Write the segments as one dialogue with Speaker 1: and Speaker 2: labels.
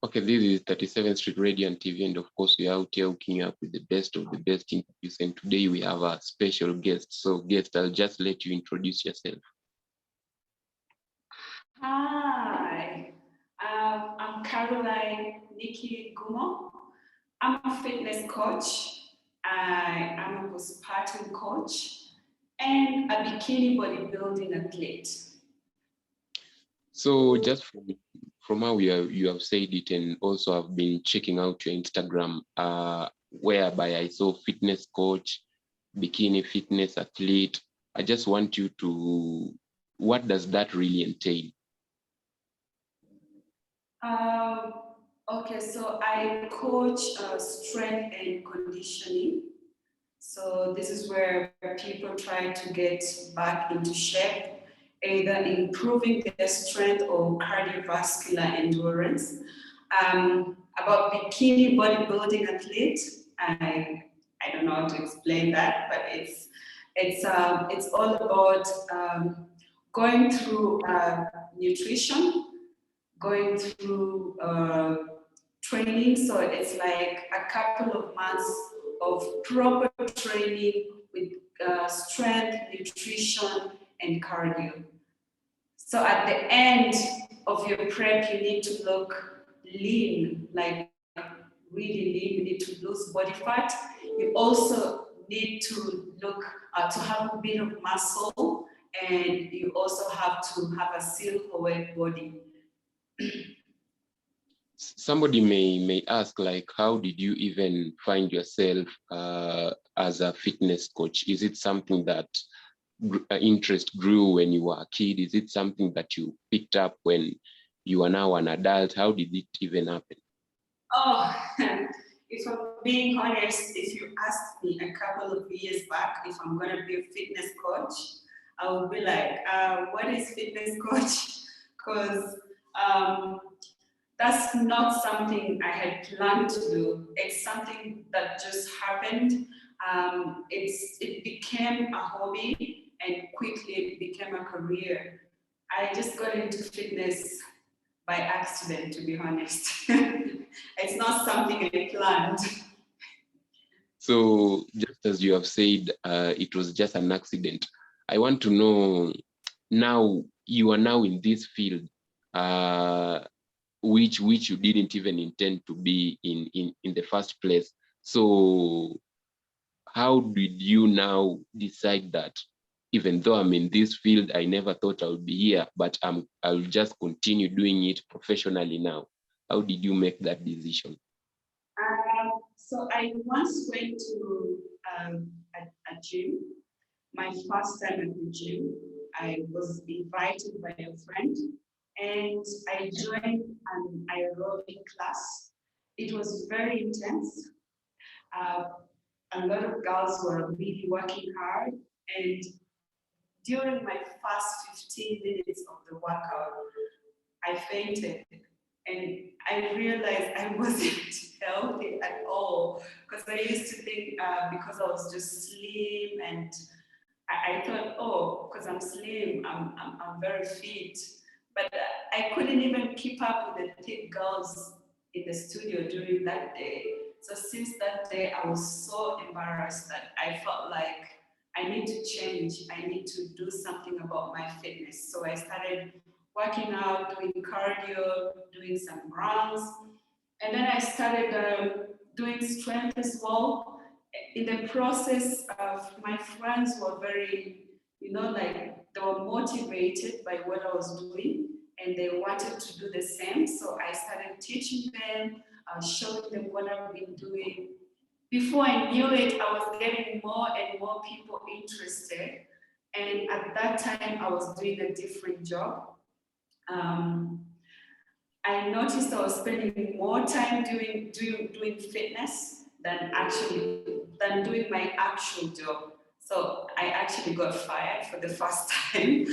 Speaker 1: Okay, this is 37th Street Radio and TV, and of course, we're out here hooking up with the best of the best interviews. And today we have a special guest. So, guest, I'll just let you introduce yourself.
Speaker 2: Hi, I'm Caroline Nikky. I'm a fitness coach. I am a postpartum coach and a bikini bodybuilding athlete.
Speaker 1: So, just from how you have said it, and also I've been checking out your Instagram, whereby I saw fitness coach, bikini fitness athlete. I just want you to, what does that really entail?
Speaker 2: Okay, so I coach strength and conditioning. So this is where people try to get back into shape, either improving their strength or cardiovascular endurance. About bikini bodybuilding athlete, I don't know how to explain that, but it's all about going through nutrition, going through training. So it's like a couple of months of proper training with strength, nutrition, and cardio. So at the end of your prep, you need to look lean, like really lean. You need to lose body fat. You also need to look to have a bit of muscle, and you also have to have a silhouette body.
Speaker 1: Somebody may ask, like, how did you even find yourself as a fitness coach? Is it something that interest grew when you were a kid? Is it something that you picked up when you are now an adult? How did it even happen?
Speaker 2: Oh, if I'm being honest, if you asked me a couple of years back if I'm going to be a fitness coach, I would be like, what is fitness coach? Because that's not something I had planned to do. It's something that just happened. It became a hobby and quickly it became a career. I just got into fitness by accident, to be honest. It's not something I planned.
Speaker 1: So just as you have said, it was just an accident. I want to know, now you are now in this field, which you didn't even intend to be in the first place. So how did you now decide that, even though I'm in this field, I never thought I would be here, but I'll just continue doing it professionally now? How did you make that decision?
Speaker 2: So I once went to a gym, my first time at the gym. I was invited by a friend and I joined an aerobic class. It was very intense. A lot of girls were really working hard, and during my first 15 minutes of the workout, I fainted and I realized I wasn't healthy at all because I used to think because I was just slim and I thought, oh, because I'm slim, I'm very fit. But I couldn't even keep up with the thick girls in the studio during that day. So since that day, I was so embarrassed that I felt like I need to change. I need to do something about my fitness. So I started working out, doing cardio, doing some runs. And then I started doing strength as well. In the process of my friends were very, like they were motivated by what I was doing and they wanted to do the same. So I started teaching them, showing them what I've been doing. Before I knew it, I was getting more and more people interested. And at that time, I was doing a different job. I noticed I was spending more time doing fitness than doing my actual job. So I actually got fired for the first time.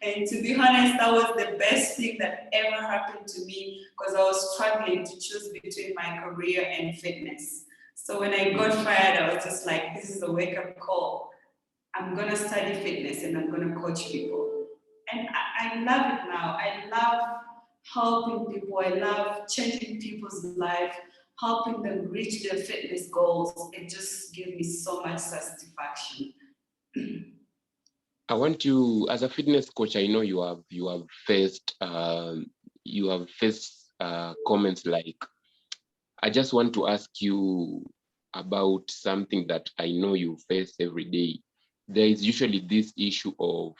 Speaker 2: And to be honest, that was the best thing that ever happened to me because I was struggling to choose between my career and fitness. So when I got fired, I was just like, this is a wake-up call. I'm going to study fitness and I'm going to coach people. And I love it now. I love helping people. I love changing people's life, helping them reach their fitness goals. It just gives me so much satisfaction.
Speaker 1: I want you, as a fitness coach, I know you have faced comments like, I just want to ask you about something that I know you face every day. There is usually this issue of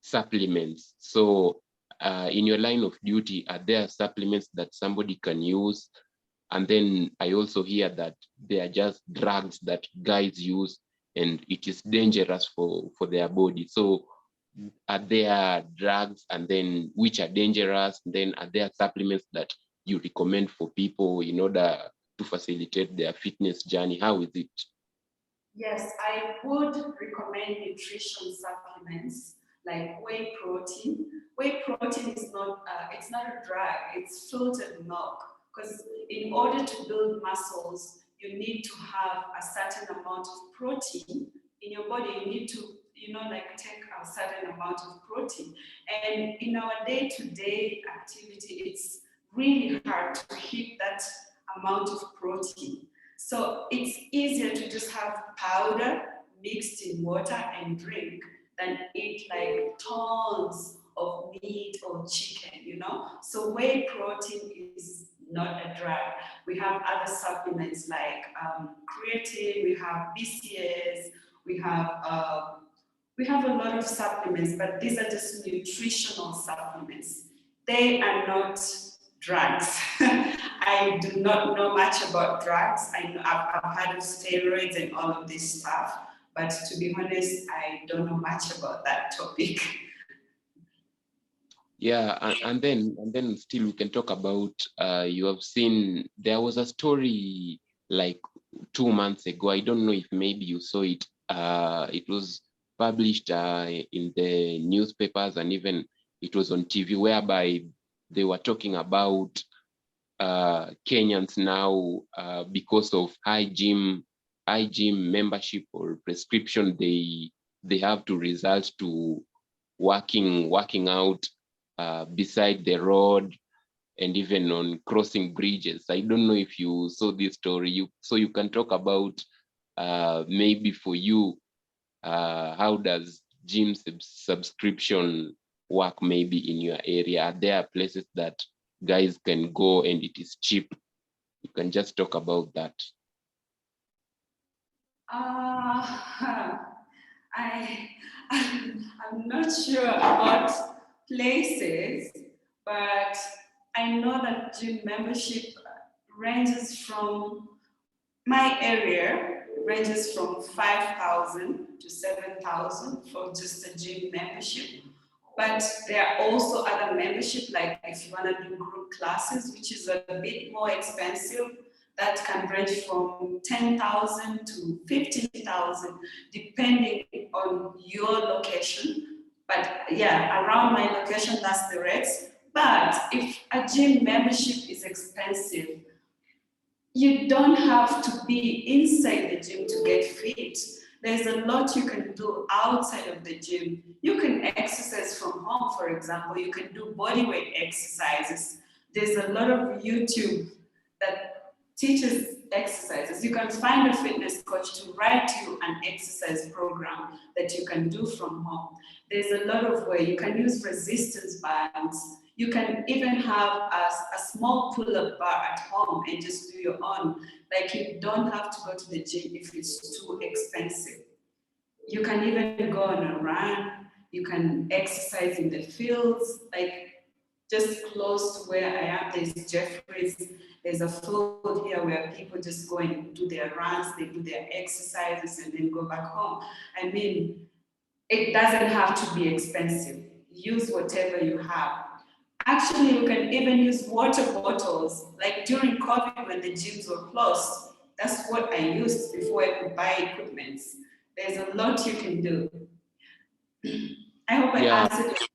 Speaker 1: supplements. So in your line of duty, are there supplements that somebody can use? And then I also hear that they are just drugs that guys use and it is dangerous for their body. So are there drugs, and then which are dangerous? And then are there supplements that you recommend for people in order to facilitate their fitness journey? How is it?
Speaker 2: Yes, I would recommend nutrition supplements like whey protein. Whey protein is not, it's not a drug, it's filtered milk. Because in order to build muscles, you need to have a certain amount of protein in your body. You need to, like take a certain amount of protein. And in our day-to-day activity, it's really hard to hit that amount of protein. So it's easier to just have powder mixed in water and drink than eat like tons of meat or chicken. So whey protein is not a drug. We have other supplements like creatine, we have BCAAs, we have a lot of supplements, but these are just nutritional supplements. They are not drugs. I do not know much about drugs. I've heard of steroids and all of this stuff, but to be honest, I don't know much about that topic.
Speaker 1: Yeah, and then still we can talk about, you have seen, there was a story like 2 months ago. I don't know if maybe you saw it. It was published in the newspapers, and even it was on TV, whereby they were talking about Kenyans now, because of high gym membership or prescription, they have to resort to working out beside the road and even on crossing bridges. I don't know if you saw this story. So you can talk about maybe for you, how does gym subscription work maybe in your area? Are there places that guys can go and it is cheap? You can just talk about that.
Speaker 2: I'm not sure about places, but I know that gym membership ranges from, my area ranges from 5,000 to 7,000 for just a gym membership. But there are also other membership, like if you want to do group classes, which is a bit more expensive, that can range from 10,000 to 15,000, depending on your location. But yeah, around my location, that's the rates. But if a gym membership is expensive, you don't have to be inside the gym to get fit. There's a lot you can do outside of the gym. You can exercise from home, for example. You can do bodyweight exercises. There's a lot of YouTube that teaches exercises. You can find a fitness coach to write you an exercise program that you can do from home. There's a lot of ways. You can use resistance bands. You can even have a small pull-up bar at home and just do your own. Like, you don't have to go to the gym if it's too expensive. You can even go on a run. You can exercise in the fields, like just close to where I am. There's Jeffries. There's a field here where people just go and do their runs, they do their exercises, and then go back home. I mean, it doesn't have to be expensive. Use whatever you have. Actually, you can even use water bottles. Like during COVID, when the gyms were closed, that's what I used before I could buy equipment. There's a lot you can do. I hope I answered it.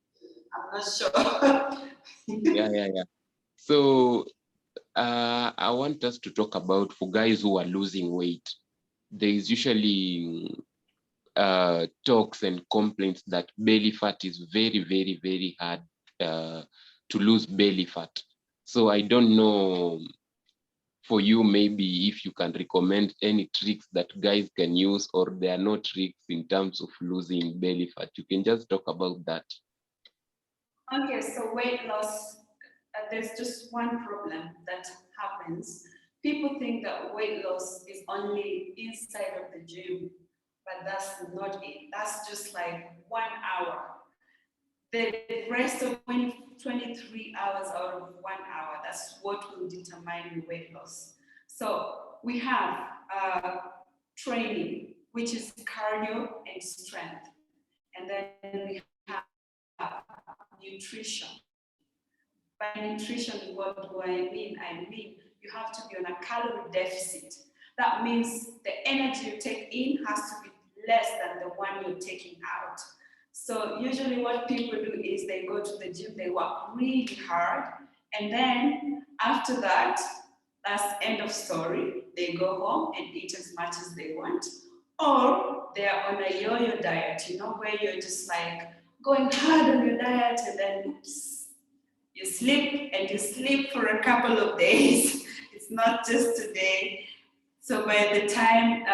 Speaker 2: I'm not sure.
Speaker 1: Yeah. So I want us to talk about, for guys who are losing weight, there is usually talks and complaints that belly fat is very, very, very hard to lose belly fat. So I don't know for you, maybe if you can recommend any tricks that guys can use, or there are no tricks in terms of losing belly fat. You can just talk about that.
Speaker 2: Okay, so weight loss, there's just one problem that happens. People think that weight loss is only inside of the gym, but that's not it. That's just like 1 hour. The rest of 23 hours out of 1 hour, that's what will determine your weight loss. So we have training, which is cardio and strength. And then we have nutrition. By nutrition, what do I mean? I mean you have to be on a calorie deficit. That means the energy you take in has to be less than the one you're taking out. So usually what people do is they go to the gym, they work really hard, and then after that, that's end of story. They go home and eat as much as they want. Or they are on a yo-yo diet, where you're just like going hard on your diet and then oops, you sleep and you sleep for a couple of days. It's not just today. So by the time,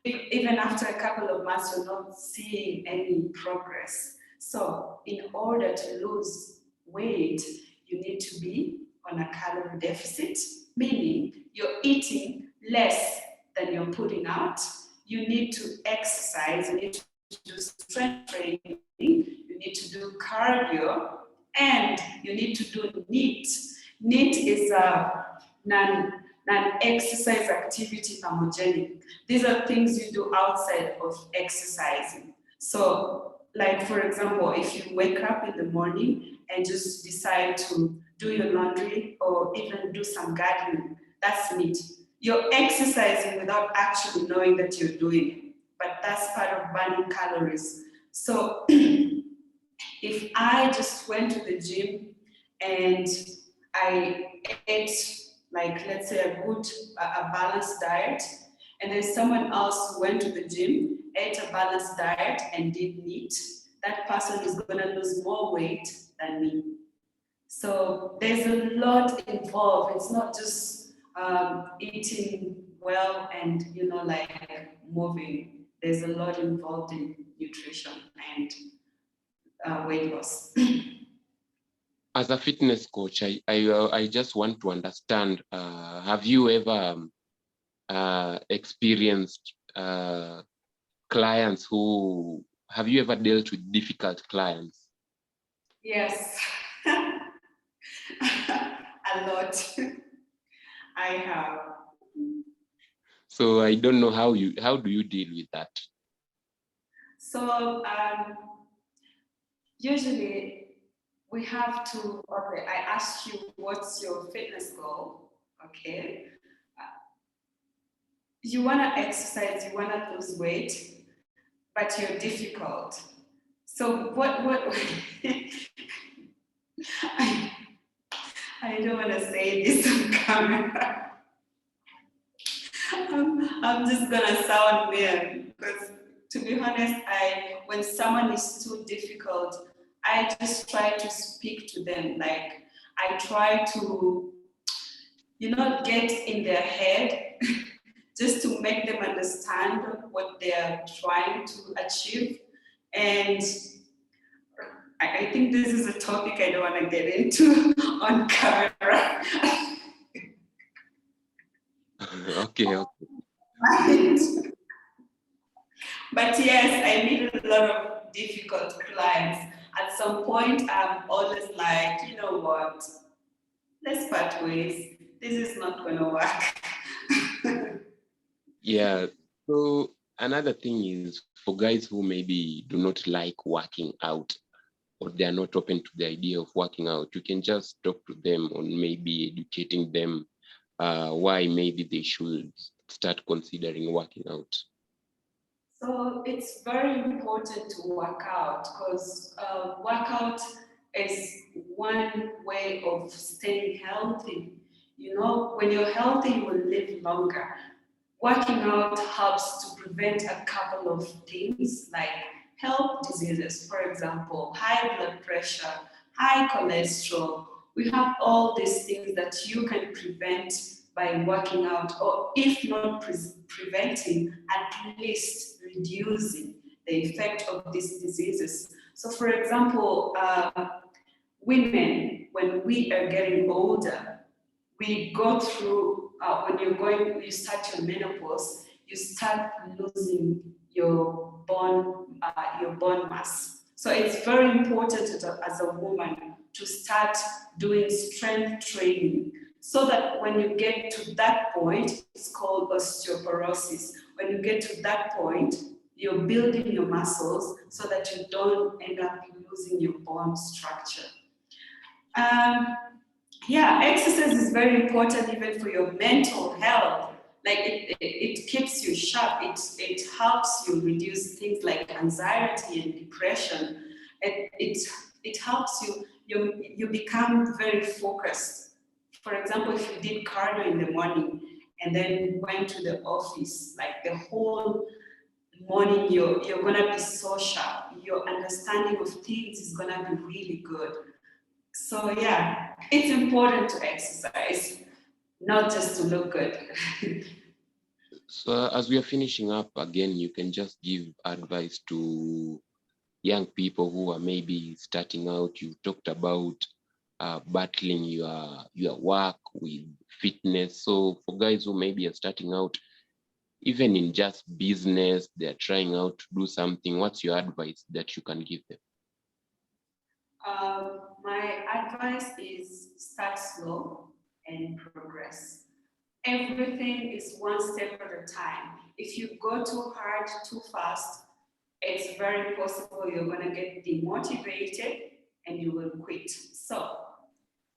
Speaker 2: even after a couple of months, you're not seeing any progress. So in order to lose weight, you need to be on a calorie deficit, meaning you're eating less than you're putting out. You need to exercise, you need to do strength training, you need to do cardio, and you need to do NEAT. NEAT is a non-exercise activity thermogenic. These are things you do outside of exercising. So, like for example, if you wake up in the morning and just decide to do your laundry or even do some gardening, that's NEAT. You're exercising without actually knowing that you're doing it, but that's part of burning calories. So if I just went to the gym and I ate, like, let's say a balanced diet, and then someone else who went to the gym, ate a balanced diet and did NEAT, that person is gonna lose more weight than me. So there's a lot involved. It's not just eating well and like moving. There's a lot involved in nutrition and weight loss.
Speaker 1: As a fitness coach, I just want to understand, have you ever experienced clients have you ever dealt with difficult clients?
Speaker 2: Yes, a lot. I have.
Speaker 1: So I don't know how do you deal with that?
Speaker 2: So usually we have to, okay, I ask you, what's your fitness goal? Okay. You want to exercise, you want to lose weight, but you're difficult. So what I don't want to say this on camera. I'm just gonna sound weird because, to be honest, when someone is too difficult, I just try to speak to them. Like I try to, get in their head just to make them understand what they are trying to achieve. And I think this is a topic I don't want to get into on camera.
Speaker 1: Okay.
Speaker 2: But yes, I meet a lot of difficult clients. At some point, I'm always like, you know what? Let's part ways. This is not going to work.
Speaker 1: Yeah. So another thing is, for guys who maybe do not like working out, or they are not open to the idea of working out, you can just talk to them on maybe educating them why maybe they should start considering working out.
Speaker 2: So it's very important to work out because workout is one way of staying healthy. When you're healthy, you will live longer. Working out helps to prevent a couple of things like health diseases, for example, high blood pressure, high cholesterol. We have all these things that you can prevent by working out, or if not preventing, at least reducing the effect of these diseases. So for example, women, when we are getting older, we go through, when you start your menopause, you start losing your bone mass. So it's very important as a woman to start doing strength training, so that when you get to that point, it's called osteoporosis. When you get to that point, you're building your muscles so that you don't end up losing your bone structure. Yeah, exercise is very important even for your mental health. Like it keeps you sharp. It helps you reduce things like anxiety and depression. It helps you become very focused. For example, if you did cardio in the morning and then went to the office, like the whole morning, you're gonna be so sharp. Your understanding of things is gonna be really good. So yeah, it's important to exercise, not just to look good.
Speaker 1: So as we are finishing up again, you can just give advice to young people who are maybe starting out. You talked about battling your work with fitness. So for guys who maybe are starting out, even in just business, they're trying out to do something, what's your advice that you can give them?
Speaker 2: My advice is start slow and progress. Everything is one step at a time. If you go too hard, too fast, it's very possible you're going to get demotivated and you will quit. So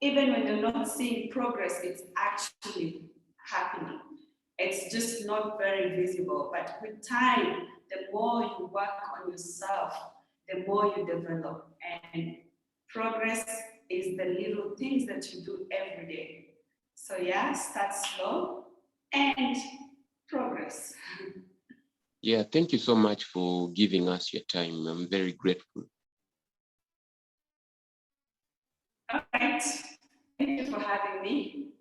Speaker 2: even when you're not seeing progress, it's actually happening. It's just not very visible. But with time, the more you work on yourself, the more you develop. And progress is the little things that you do every day. So yeah, start slow and progress.
Speaker 1: Yeah, thank you so much for giving us your time. I'm very grateful.
Speaker 2: All right. Thank you for having me.